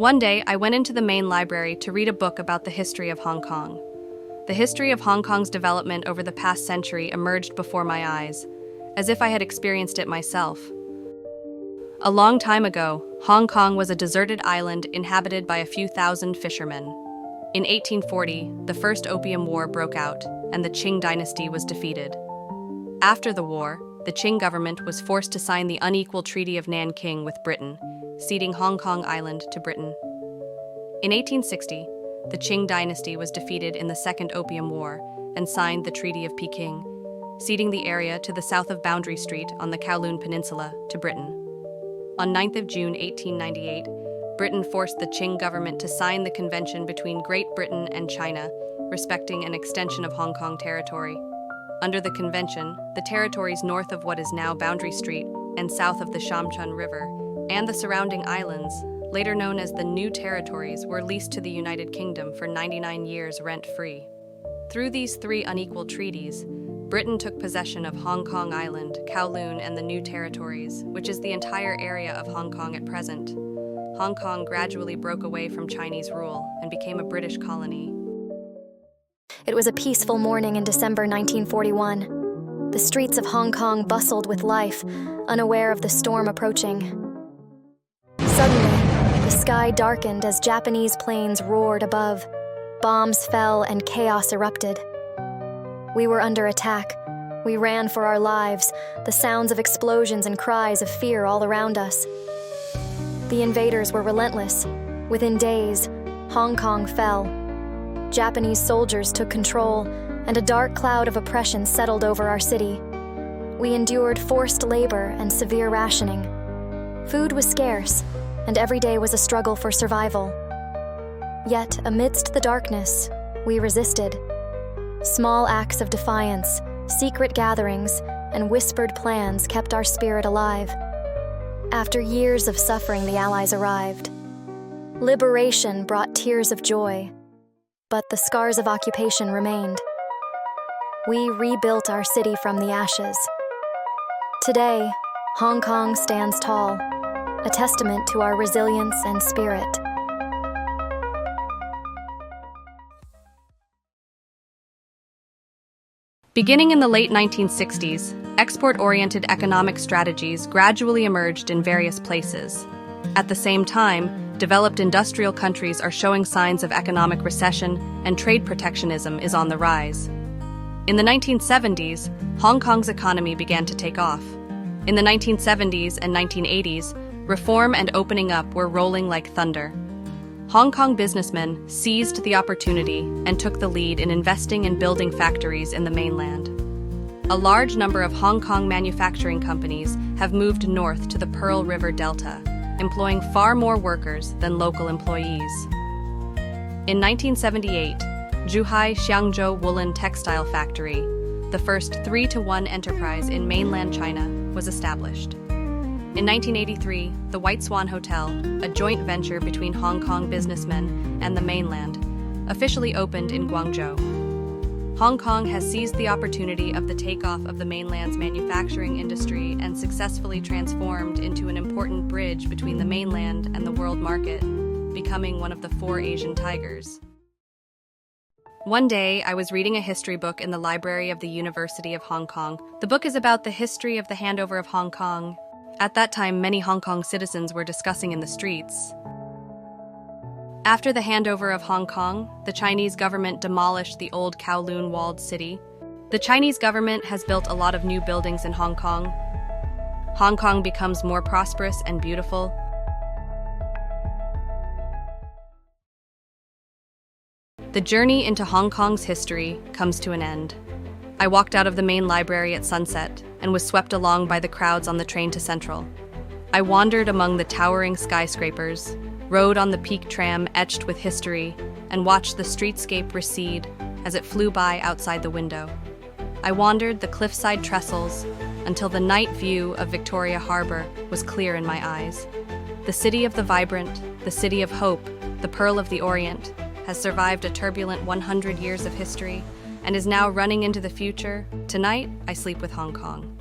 One day, I went into the main library to read a book about the history of Hong Kong. The history of Hong Kong's development over the past century emerged before my eyes, as if I had experienced it myself. A long time ago, Hong Kong was a deserted island inhabited by a few thousand fishermen. In 1840, the First Opium War broke out, and the Qing dynasty was defeated. After the war, the Qing government was forced to sign the unequal Treaty of Nanking with Britain, ceding Hong Kong Island to Britain. In 1860, the Qing dynasty was defeated in the Second Opium War and signed the Treaty of Peking, ceding the area to the south of Boundary Street on the Kowloon Peninsula to Britain. On 9th of June 1898, Britain forced the Qing government to sign the convention between Great Britain and China, respecting an extension of Hong Kong territory. Under the convention, the territories north of what is now Boundary Street and south of the Shamchun River and the surrounding islands, later known as the New Territories, were leased to the United Kingdom for 99 years rent-free. Through these three unequal treaties, Britain took possession of Hong Kong Island, Kowloon, and the New Territories, which is the entire area of Hong Kong at present. Hong Kong gradually broke away from Chinese rule and became a British colony. It was a peaceful morning in December 1941. The streets of Hong Kong bustled with life, unaware of the storm approaching. Suddenly, the sky darkened as Japanese planes roared above. Bombs fell and chaos erupted. We were under attack. We ran for our lives, the sounds of explosions and cries of fear all around us. The invaders were relentless. Within days, Hong Kong fell. Japanese soldiers took control, and a dark cloud of oppression settled over our city. We endured forced labor and severe rationing. Food was scarce, and every day was a struggle for survival. Yet, amidst the darkness, we resisted. Small acts of defiance, secret gatherings, and whispered plans kept our spirit alive. After years of suffering, the Allies arrived. Liberation brought tears of joy, but the scars of occupation remained. We rebuilt our city from the ashes. Today, Hong Kong stands tall, a testament to our resilience and spirit. Beginning in the late 1960s, export-oriented economic strategies gradually emerged in various places. At the same time, developed industrial countries are showing signs of economic recession, and trade protectionism is on the rise. In the 1970s, Hong Kong's economy began to take off. In the 1970s and 1980s, reform and opening up were rolling like thunder. Hong Kong businessmen seized the opportunity and took the lead in investing and building factories in the mainland. A large number of Hong Kong manufacturing companies have moved north to the Pearl River Delta, employing far more workers than local employees. In 1978, Zhuhai Xiangzhou Woolen Textile Factory, the first 3-to-1 enterprise in mainland China, was established. In 1983, the White Swan Hotel, a joint venture between Hong Kong businessmen and the mainland, officially opened in Guangzhou. Hong Kong has seized the opportunity of the takeoff of the mainland's manufacturing industry and successfully transformed into an important bridge between the mainland and the world market, becoming one of the 4 Asian tigers. One day, I was reading a history book in the library of the University of Hong Kong. The book is about the history of the handover of Hong Kong. At that time, many Hong Kong citizens were discussing in the streets. After the handover of Hong Kong, the Chinese government demolished the old Kowloon walled city. The Chinese government has built a lot of new buildings in Hong Kong. Hong Kong becomes more prosperous and beautiful. The journey into Hong Kong's history comes to an end. I walked out of the main library at sunset and was swept along by the crowds on the train to Central. I wandered among the towering skyscrapers, rode on the Peak tram etched with history, and watched the streetscape recede as it flew by outside the window. I wandered the cliffside trestles until the night view of Victoria Harbour was clear in my eyes. The city of the vibrant, the city of hope, the Pearl of the Orient, has survived a turbulent 100 years of history and is now running into the future. Tonight, I sleep with Hong Kong.